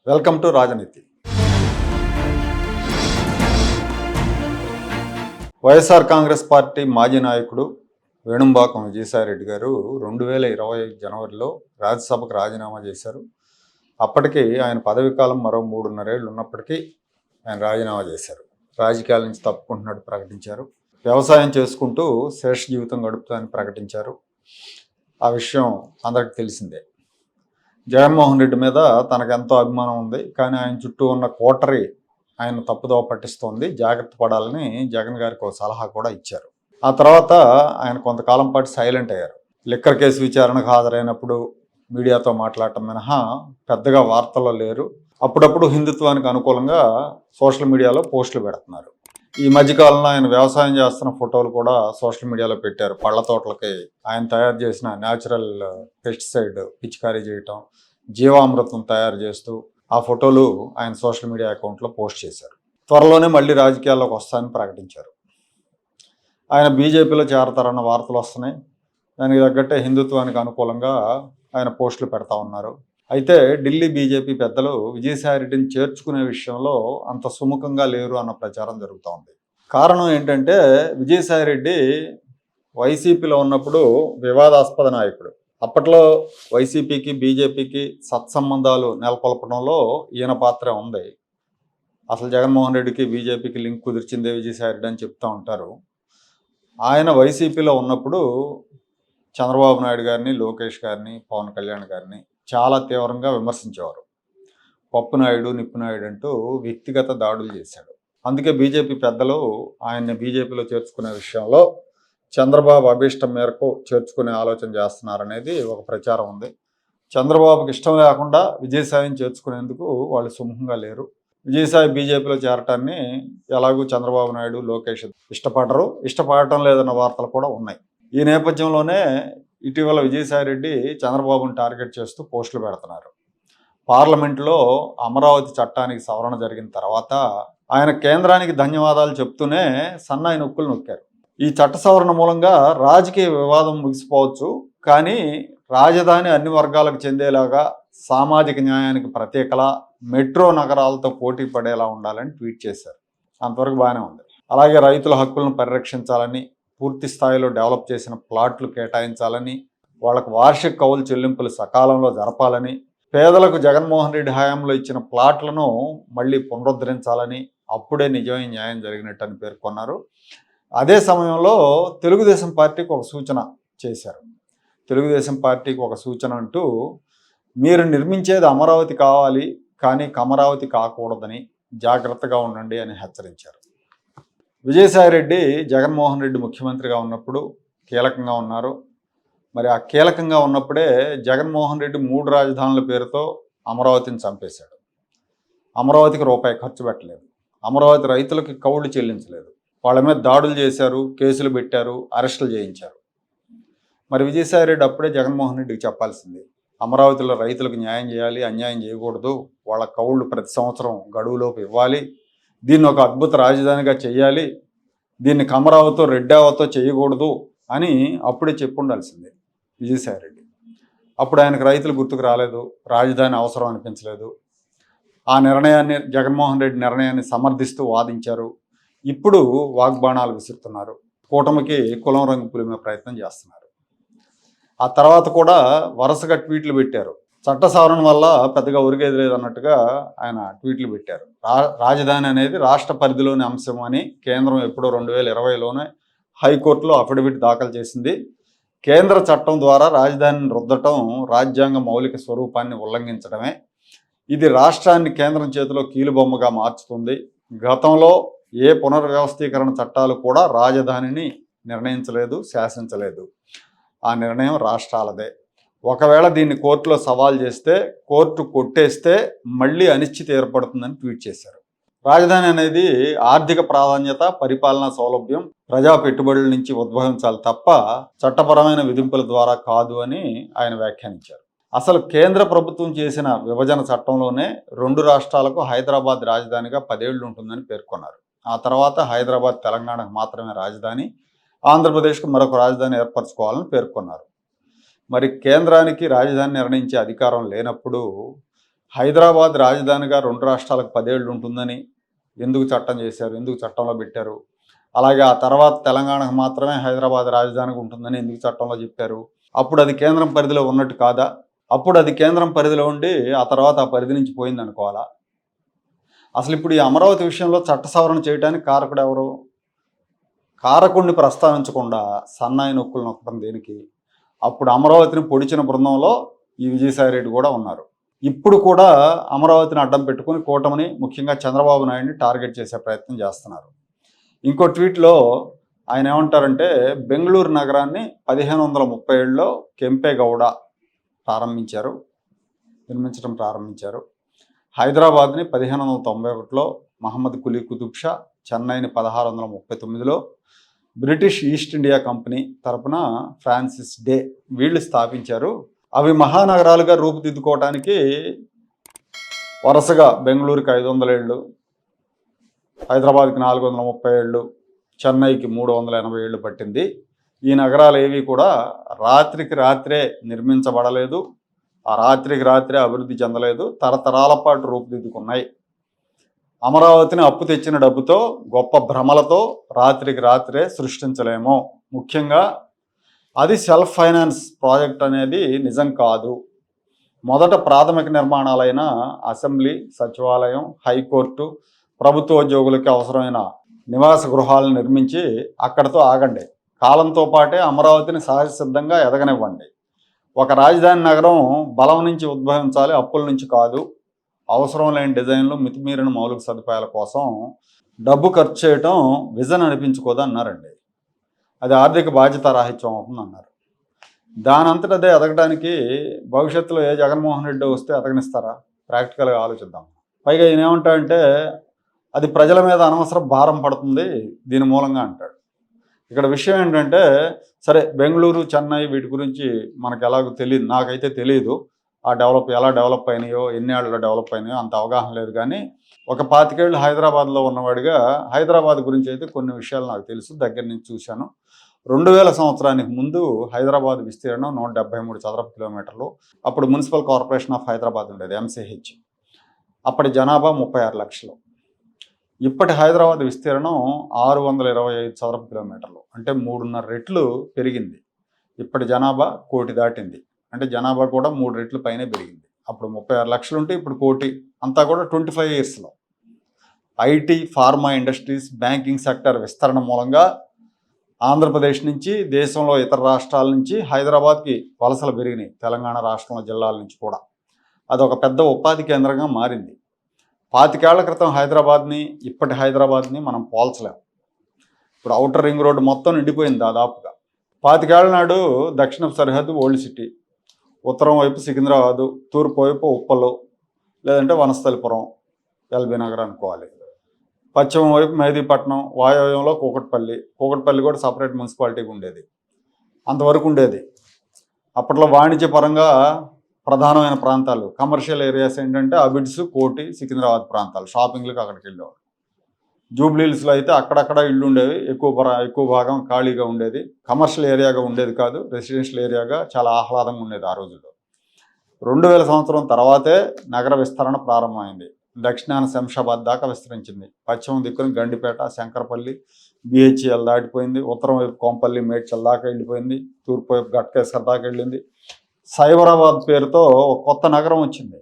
Welcome to రాజనీతి. YSR Congress party మాజీ నాయకుడు వేణుంబాకం విజయసాయిరెడ్డి గారు 2020 జనవరిలో రాజ్యసభకు రాజీనామా చేశారు. అప్పటికి ఆయన పదవీ కాలం మరో 3.5 ఏళ్ళు ఉన్నప్పటికీ ఆయన రాజీనామా చేశారు. రాజకీయాల నుంచి తప్పుకుంటున్నట్టు ప్రకటించారు. వ్యవసాయం చేసుకుంటూ శేష జీవితం గడుపుతానని ప్రకటించారు. ఆ విషయం అందరికీ తెలిసిందే. జగన్మోహన్ రెడ్డి మీద తనకెంతో అభిమానం ఉంది, కానీ ఆయన చుట్టూ ఉన్న కోటరీ ఆయన తప్పుదోవ పట్టిస్తోంది, జాగ్రత్త పడాలని జగన్ గారికి ఒక సలహా కూడా ఇచ్చారు. ఆ తర్వాత ఆయన కొంతకాలం పాటు సైలెంట్ అయ్యారు. లిక్కర్ కేసు విచారణకు హాజరైనప్పుడు మీడియాతో మాట్లాడటం మినహా పెద్దగా వార్తల్లో లేరు. అప్పుడప్పుడు హిందుత్వానికి అనుకూలంగా సోషల్ మీడియాలో పోస్టులు పెడుతున్నారు. ఈ మధ్యకాలంలో ఆయన వ్యవసాయం చేస్తున్న ఫోటోలు కూడా సోషల్ మీడియాలో పెట్టారు. పళ్ళ తోటలకి ఆయన తయారు చేసిన న్యాచురల్ పెస్టిసైడ్ పిచికారీ చేయటం, జీవామృతం తయారు చేస్తూ ఆ ఫోటోలు ఆయన సోషల్ మీడియా అకౌంట్లో పోస్ట్ చేశారు. త్వరలోనే మళ్ళీ రాజకీయాల్లోకి వస్తానని ప్రకటించారు. ఆయన బీజేపీలో చేరతారన్న వార్తలు వస్తున్నాయి. దానికి తగ్గట్టే హిందుత్వానికి అనుకూలంగా ఆయన పోస్టులు పెడతా ఉన్నారు. అయితే ఢిల్లీ బీజేపీ పెద్దలు విజయసాయిరెడ్డిని చేర్చుకునే విషయంలో అంత సుముఖంగా లేరు అన్న ప్రచారం జరుగుతూ ఉంది. కారణం ఏంటంటే విజయసాయిరెడ్డి వైసీపీలో ఉన్నప్పుడు వివాదాస్పద నాయకుడు. అప్పట్లో వైసీపీకి బీజేపీకి సత్సంబంధాలు నెలకొల్పడంలో ఈయన పాత్ర ఉంది. అసలు జగన్మోహన్ రెడ్డికి బీజేపీకి లింక్ కుదిర్చిందే విజయసాయిరెడ్డి అని చెప్తూ ఉంటారు. ఆయన వైసీపీలో ఉన్నప్పుడు చంద్రబాబు నాయుడు గారిని, లోకేష్ గారిని, పవన్ కళ్యాణ్ గారిని చాలా తీవ్రంగా విమర్శించేవారు. పప్పు నాయుడు, నిప్పు నాయుడు అంటూ వ్యక్తిగత దాడులు చేశాడు. అందుకే బీజేపీ పెద్దలు ఆయన్ని బీజేపీలో చేర్చుకునే విషయంలో చంద్రబాబు అభీష్టం మేరకు చేర్చుకునే ఆలోచన చేస్తున్నారనేది ఒక ప్రచారం ఉంది. చంద్రబాబుకి ఇష్టం లేకుండా విజయసాయిని చేర్చుకునేందుకు వాళ్ళు సుముఖంగా లేరు. విజయసాయి బీజేపీలో చేరటాన్ని ఎలాగూ చంద్రబాబు నాయుడు, లోకేష్ ఇష్టపడటం లేదన్న వార్తలు కూడా ఉన్నాయి. ఈ నేపథ్యంలోనే ఇటీవల విజయసాయిరెడ్డి చంద్రబాబును టార్గెట్ చేస్తూ పోస్టులు పెడుతున్నారు. పార్లమెంటులో అమరావతి చట్టానికి సవరణ జరిగిన తర్వాత ఆయన కేంద్రానికి ధన్యవాదాలు చెప్తూనే సన్నాయి నొక్కులు నొక్కారు. ఈ చట్ట సవరణ మూలంగా రాజకీయ వివాదం ముగిసిపోవచ్చు, కానీ రాజధాని అన్ని వర్గాలకు చెందేలాగా, సామాజిక న్యాయానికి ప్రత్యేకలా, మెట్రో నగరాలతో పోటీ పడేలా ఉండాలని ట్వీట్ చేశారు. అంతవరకు బాగానే ఉంది. అలాగే రైతుల హక్కులను పరిరక్షించాలని, పూర్తి స్థాయిలో డెవలప్ చేసిన ప్లాట్లు కేటాయించాలని, వాళ్ళకు వార్షిక కౌలు చెల్లింపులు సకాలంలో జరపాలని, పేదలకు జగన్మోహన్ రెడ్డి హయాంలో ఇచ్చిన ప్లాట్లను మళ్ళీ పునరుద్ధరించాలని, అప్పుడే నిజమైన న్యాయం జరిగినట్టు అని పేర్కొన్నారు. అదే సమయంలో తెలుగుదేశం పార్టీకి ఒక సూచన చేశారు. తెలుగుదేశం పార్టీకి ఒక సూచన అంటూ, మీరు నిర్మించేది అమరావతి కావాలి, కానీ కమరావతి కాకూడదని జాగ్రత్తగా ఉండండి అని హెచ్చరించారు. విజయసాయిరెడ్డి జగన్మోహన్ రెడ్డి ముఖ్యమంత్రిగా ఉన్నప్పుడు కీలకంగా ఉన్నారు. మరి ఆ కీలకంగా ఉన్నప్పుడే జగన్మోహన్ రెడ్డి 3 రాజధానుల పేరుతో అమరావతిని చంపేశాడు. అమరావతికి రూపాయి ఖర్చు పెట్టలేదు. అమరావతి రైతులకి కౌళ్ళు చెల్లించలేదు. వాళ్ళ మీద దాడులు చేశారు, కేసులు పెట్టారు, అరెస్టులు చేయించారు. మరి విజయసాయిరెడ్డి అప్పుడే జగన్మోహన్ రెడ్డికి చెప్పాల్సింది, అమరావతిలో రైతులకు న్యాయం చేయాలి, అన్యాయం చేయకూడదు, వాళ్ళ కౌళ్ళు ప్రతి సంవత్సరం గడువులోపు ఇవ్వాలి, దీన్ని ఒక అద్భుత రాజధానిగా చేయాలి, దీన్ని కమరావతితో రెడ్డావతో చేయకూడదు అని అప్పుడే చెప్పుండాల్సిందే విజయసాయిరెడ్డి. అప్పుడు ఆయనకు రైతులు గుర్తుకు రాలేదు, రాజధాని అవసరం అనిపించలేదు. ఆ నిర్ణయాన్ని, జగన్మోహన్ రెడ్డి నిర్ణయాన్ని సమర్థిస్తూ వాదించారు. ఇప్పుడు వాగ్బాణాలు విసురుతున్నారు. కూటమికి కులం రంగు పులిమే ప్రయత్నం చేస్తున్నారు. ఆ తర్వాత కూడా వరుసగా ట్వీట్లు పెట్టారు. చట్ట సవరణ వల్ల పెద్దగా ఒరిగేది లేదన్నట్టుగా ఆయన ట్వీట్లు పెట్టారు. రాజధాని అనేది రాష్ట్ర పరిధిలోని అంశం అని కేంద్రం ఎప్పుడో 2020లోనే హైకోర్టులో అఫిడవిట్ దాఖలు చేసింది. కేంద్ర చట్టం ద్వారా రాజధానిని రుద్దటం రాజ్యాంగ మౌలిక స్వరూపాన్ని ఉల్లంఘించడమే. ఇది రాష్ట్రాన్ని కేంద్రం చేతిలో కీలుబొమ్మగా మార్చుతుంది. గతంలో ఏ పునర్వ్యవస్థీకరణ చట్టాలు కూడా రాజధానిని నిర్ణయించలేదు, శాసించలేదు. ఆ నిర్ణయం రాష్ట్రాలదే. ఒకవేళ దీన్ని కోర్టులో సవాల్ చేస్తే, కోర్టు కొట్టేస్తే మళ్ళీ అనిశ్చితి ఏర్పడుతుందని ట్వీట్ చేశారు. రాజధాని అనేది ఆర్థిక ప్రాధాన్యత, పరిపాలనా సౌలభ్యం, ప్రజా పెట్టుబడుల నుంచి ఉద్భవించాలి తప్ప చట్టపరమైన విధింపుల ద్వారా కాదు అని ఆయన వ్యాఖ్యానించారు. అసలు కేంద్ర ప్రభుత్వం చేసిన విభజన చట్టంలోనే 2 రాష్ట్రాలకు హైదరాబాద్ రాజధానిగా 10 ఏళ్ళు ఉంటుందని పేర్కొన్నారు. ఆ తర్వాత హైదరాబాద్ తెలంగాణకు మాత్రమే రాజధాని, ఆంధ్రప్రదేశ్కు మరొక రాజధాని ఏర్పరచుకోవాలని పేర్కొన్నారు. మరి కేంద్రానికి రాజధాని నిర్ణయించే అధికారం లేనప్పుడు హైదరాబాద్ రాజధానిగా 2 రాష్ట్రాలకు 10 ఏళ్ళు ఉంటుందని ఎందుకు చట్టం చేశారు? ఎందుకు చట్టంలో పెట్టారు? అలాగే ఆ తర్వాత తెలంగాణకు మాత్రమే హైదరాబాద్ రాజధానిగా ఉంటుందని ఎందుకు చట్టంలో చెప్పారు? అప్పుడు అది కేంద్రం పరిధిలో ఉన్నట్టు కాదా? అప్పుడు అది కేంద్రం పరిధిలో ఉండి ఆ తర్వాత ఆ పరిధి నుంచి పోయిందనుకోవాలా? అసలు ఇప్పుడు ఈ అమరావతి విషయంలో చట్ట సవరణ చేయడానికి కారకుడు ఎవరు? కారకుడిని ప్రస్తావించకుండా సన్నాయి నొక్కులు నొక్కడం దేనికి? అప్పుడు అమరావతిని పొడిచిన బృందంలో ఈ విజయసాయి రెడ్డి కూడా ఉన్నారు. ఇప్పుడు కూడా అమరావతిని అడ్డం పెట్టుకుని కూటమిని, ముఖ్యంగా చంద్రబాబు నాయుడిని టార్గెట్ చేసే ప్రయత్నం చేస్తున్నారు. ఇంకో ట్వీట్లో ఆయన ఏమంటారంటే, బెంగళూరు నగరాన్ని 1537లో కెంపేగౌడ నిర్మించడం ప్రారంభించారు. హైదరాబాద్ని 1591లో మహమ్మద్ కులీ కుతుబ్ షా, చెన్నైని 1639లో బ్రిటిష్ ఈస్ట్ ఇండియా కంపెనీ తరపున ఫ్రాన్సిస్ డే వీళ్ళు స్థాపించారు. అవి మహానగరాలుగా రూపుదిద్దుకోవటానికి వరుసగా బెంగళూరుకి 500 ఏళ్ళు, హైదరాబాద్కి 430 ఏళ్ళు, చెన్నైకి 380 ఏళ్ళు పట్టింది. ఈ నగరాలు ఏవి కూడా రాత్రికి రాత్రే నిర్మించబడలేదు, ఆ రాత్రికి రాత్రే అభివృద్ధి చెందలేదు, తరతరాల పాటు రూపుదిద్దుకున్నాయి. అమరావతిని అప్పు తెచ్చిన డబ్బుతో, గొప్ప భ్రమలతో రాత్రికి రాత్రే సృష్టించలేము. ముఖ్యంగా అది సెల్ఫ్ ఫైనాన్స్ ప్రాజెక్ట్ అనేది నిజం కాదు. మొదట ప్రాథమిక నిర్మాణాలైన అసెంబ్లీ, సచివాలయం, హైకోర్టు, ప్రభుత్వ ఉద్యోగులకి అవసరమైన నివాస గృహాలను నిర్మించి అక్కడితో ఆగండి. కాలంతో పాటే అమరావతిని సహజ సిద్ధంగా ఎదగనివ్వండి. ఒక రాజధాని నగరం బలం నుంచి ఉద్భవించాలి, అప్పుల నుంచి కాదు. అవసరం లేని డిజైన్లు, మితిమీరిన మౌలిక సదుపాయాల కోసం డబ్బు ఖర్చు చేయటం విజన్ అనిపించుకోదు అన్నారండి. అది ఆర్థిక బాధ్యత రాహిత్యం అవుతుంది అన్నారు. దానంతటదే ఎదగడానికి భవిష్యత్తులో ఏ జగన్మోహన్ రెడ్డి వస్తే ఎదగనిస్తారా? ప్రాక్టికల్గా ఆలోచిద్దాం. పైగా ఈయన ఏమంటాడంటే, అది ప్రజల మీద అనవసర భారం పడుతుంది దీని మూలంగా అంటాడు. ఇక్కడ విషయం ఏంటంటే, సరే బెంగళూరు, చెన్నై వీటి గురించి మనకు ఎలాగో తెలియదు, నాకైతే తెలియదు ఆ ఎలా డెవలప్ అయినాయో, ఎన్ని ఏళ్ళలో డెవలప్ అయినాయో అంత అవగాహన లేదు. కానీ ఒక 25 ఏళ్ళు హైదరాబాద్లో ఉన్నవాడిగా హైదరాబాద్ గురించి అయితే కొన్ని విషయాలు నాకు తెలుసు, దగ్గర నుంచి చూశాను. 2000 సంవత్సరానికి ముందు హైదరాబాద్ విస్తీర్ణం 173 చదరపు కిలోమీటర్లు. అప్పుడు మున్సిపల్ కార్పొరేషన్ ఆఫ్ హైదరాబాద్ ఉండేది, MCH. అప్పటి జనాభా 36 లక్షలు. ఇప్పటి హైదరాబాద్ విస్తీర్ణం 625 చదరపు కిలోమీటర్లు, అంటే 3.5 రెట్లు పెరిగింది. ఇప్పటి జనాభా 1 కోటి దాటింది, అంటే జనాభా కూడా 3 రెట్లు పైనే పెరిగింది. అప్పుడు 36 లక్షలు ఉంటే ఇప్పుడు 1 కోటి, అంతా కూడా 25 ఇయర్స్లో. IT, pharma industries, banking sector విస్తరణ మూలంగా ఆంధ్రప్రదేశ్ నుంచి, దేశంలో ఇతర రాష్ట్రాల నుంచి హైదరాబాద్కి వలసలు పెరిగినాయి. తెలంగాణ రాష్ట్రంలో జిల్లాల నుంచి కూడా అదొక పెద్ద ఉపాధి కేంద్రంగా మారింది. 25 ఏళ్ల క్రితం హైదరాబాద్ని, ఇప్పటి హైదరాబాద్ని మనం పోల్చలేం. ఇప్పుడు ఔటర్ రింగ్ రోడ్డు మొత్తం నిండిపోయింది దాదాపుగా. 25 ఏళ్ల నాడు దక్షిణపు సరిహద్దు ఓల్డ్ సిటీ, ఉత్తరం వైపు సికింద్రాబాదు, తూర్పు వైపు ఉప్పలు లేదంటే వనస్థలిపురం, ఎల్బీ నగర్ అనుకోవాలి. పశ్చిమ వైపు మెహదీపట్నం, వాయవ్యంలో కూకట్పల్లి కూడా సపరేట్ మున్సిపాలిటీగా ఉండేది, అంతవరకు ఉండేది. అప్పట్లో వాణిజ్యపరంగా ప్రధానమైన ప్రాంతాలు, కమర్షియల్ ఏరియాస్ ఏంటంటే అబిడ్స్, కోటి, సికింద్రాబాద్ ప్రాంతాలు. షాపింగ్లకు అక్కడికి వెళ్ళేవారు. జూబ్లీహిల్స్లో అయితే అక్కడక్కడ ఇళ్ళు ఉండేవి, ఎక్కువ భాగం ఖాళీగా ఉండేది. కమర్షియల్ ఏరియాగా ఉండేది కాదు, రెసిడెన్షియల్ ఏరియాగా చాలా ఆహ్లాదంగా ఉండేది ఆ రోజుల్లో. 2000 సంవత్సరం తర్వాతే నగర విస్తరణ ప్రారంభమైంది. దక్షిణాన శంషాబాద్ దాకా విస్తరించింది. పశ్చిమ దిక్కున గండిపేట, శంకరపల్లి, BHEL దాటిపోయింది. ఉత్తరం వైపు కోంపల్లి, మేడ్చల్ దాకా వెళ్ళిపోయింది. తూర్పు వైపు గట్కేసర్ దాకా వెళ్ళింది. సైబరాబాద్ పేరుతో ఒక కొత్త నగరం వచ్చింది.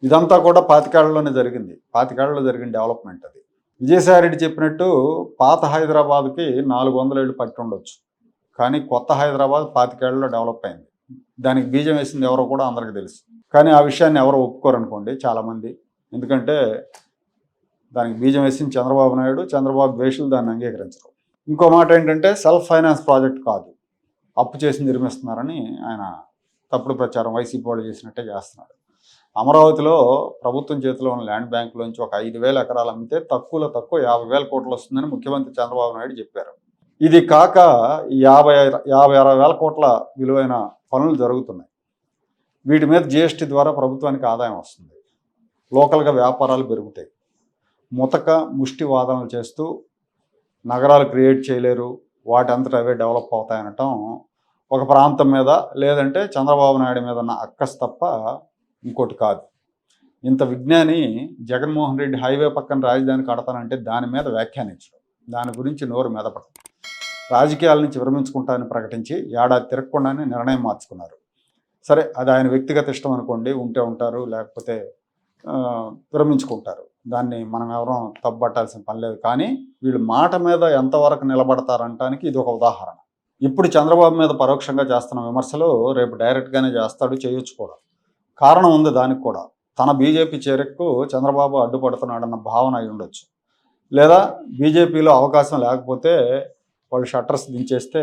ఇదంతా కూడా 25 ఏళ్లలోనే జరిగింది. 25 ఏళ్లలో జరిగిన డెవలప్మెంట్ అది. విజయసాయి రెడ్డి చెప్పినట్టు పాత హైదరాబాద్కి 400 ఏళ్ళు పట్టి ఉండొచ్చు, కానీ కొత్త హైదరాబాద్ 25 ఏళ్లలో డెవలప్ అయింది. దానికి బీజం వేసింది ఎవరో కూడా అందరికీ తెలుసు. కానీ ఆ విషయాన్ని ఎవరు ఒప్పుకోరనుకోండి చాలామంది. ఎందుకంటే దానికి బీజం వేసింది చంద్రబాబు నాయుడు. చంద్రబాబు ద్వేషులు దాన్ని అంగీకరించరు. ఇంకో మాట ఏంటంటే, సెల్ఫ్ ఫైనాన్స్ ప్రాజెక్ట్ కాదు, అప్పు చేసి నిర్మిస్తున్నారని ఆయన తప్పుడు ప్రచారం వైసీపీ వాళ్ళు చేసినట్టే చేస్తున్నాడు. అమరావతిలో ప్రభుత్వం చేతిలో ఉన్న ల్యాండ్ బ్యాంకులోంచి ఒక 5,000 ఎకరాలు అమ్మితే తక్కువ 50,000 కోట్లు వస్తుందని ముఖ్యమంత్రి చంద్రబాబు నాయుడు చెప్పారు. ఇది కాక 50-60 వేల కోట్ల విలువైన పనులు జరుగుతున్నాయి. వీటి మీద GST ద్వారా ప్రభుత్వానికి ఆదాయం వస్తుంది. లోకల్గా వ్యాపారాలు పెరుగుతాయి. ముష్టి వాదనలు చేస్తూ నగరాలు క్రియేట్ చేయలేరు, వాటి అంతటా అవే డెవలప్ అవుతాయనటం ఒక ప్రాంతం మీద లేదంటే చంద్రబాబు నాయుడు మీద ఉన్న అక్కస్ తప్ప ఇంకోటి కాదు. ఇంత విజ్ఞాని జగన్మోహన్ రెడ్డి హైవే పక్కన రాజధాని కడతానంటే దాని మీద వ్యాఖ్యానించడం, దాని గురించి నోరు మెదపడం, రాజకీయాల నుంచి విరమించుకుంటానని ప్రకటించి ఏడాది తిరగకుండానే నిర్ణయం మార్చుకున్నారు. సరే, అది ఆయన వ్యక్తిగత ఇష్టం అనుకోండి, ఉంటే ఉంటారు, లేకపోతే విరమించుకుంటారు. దాన్ని మనం ఎవరూ తప్పుపట్టాల్సిన పని లేదు. కానీ వీళ్ళు మాట మీద ఎంతవరకు నిలబడతారంటానికి ఇది ఒక ఉదాహరణ. ఇప్పుడు చంద్రబాబు మీద పరోక్షంగా చేస్తున్న విమర్శలు రేపు డైరెక్ట్గానే చేస్తాడు, చేయొచ్చు కూడా. కారణం ఉంది దానికి కూడా. తన బీజేపీ చేరికకు చంద్రబాబు అడ్డుపడుతున్నాడన్న భావన అయి ఉండొచ్చు. లేదా బీజేపీలో అవకాశం లేకపోతే వాళ్ళు షట్టర్స్ దించేస్తే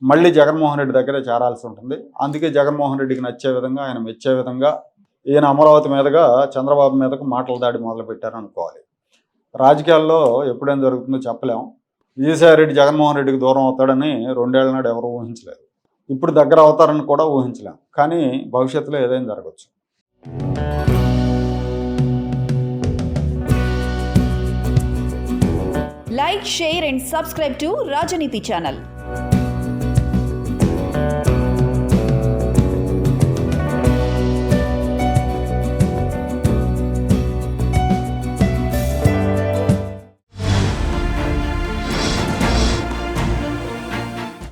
మళ్ళీ జగన్మోహన్ రెడ్డి దగ్గరే చేరాల్సి ఉంటుంది. అందుకే జగన్మోహన్ రెడ్డికి నచ్చే విధంగా, ఆయన మెచ్చే విధంగా ఈయన అమరావతి మీదుగా చంద్రబాబు మీదకు మాటల దాడి మొదలుపెట్టారు అనుకోవాలి. రాజకీయాల్లో ఎప్పుడేం జరుగుతుందో చెప్పలేం. విజయసాయి రెడ్డి జగన్మోహన్ రెడ్డికి దూరం అవుతాడని 2 ఏళ్ల నాడు ఎవరు ఊహించలేదు. ఇప్పుడు దగ్గర అవుతారని కూడా ఊహించలేం. కానీ భవిష్యత్తులో ఏదైనా జరగచ్చు. Like, share and subscribe to Rajaniti channel.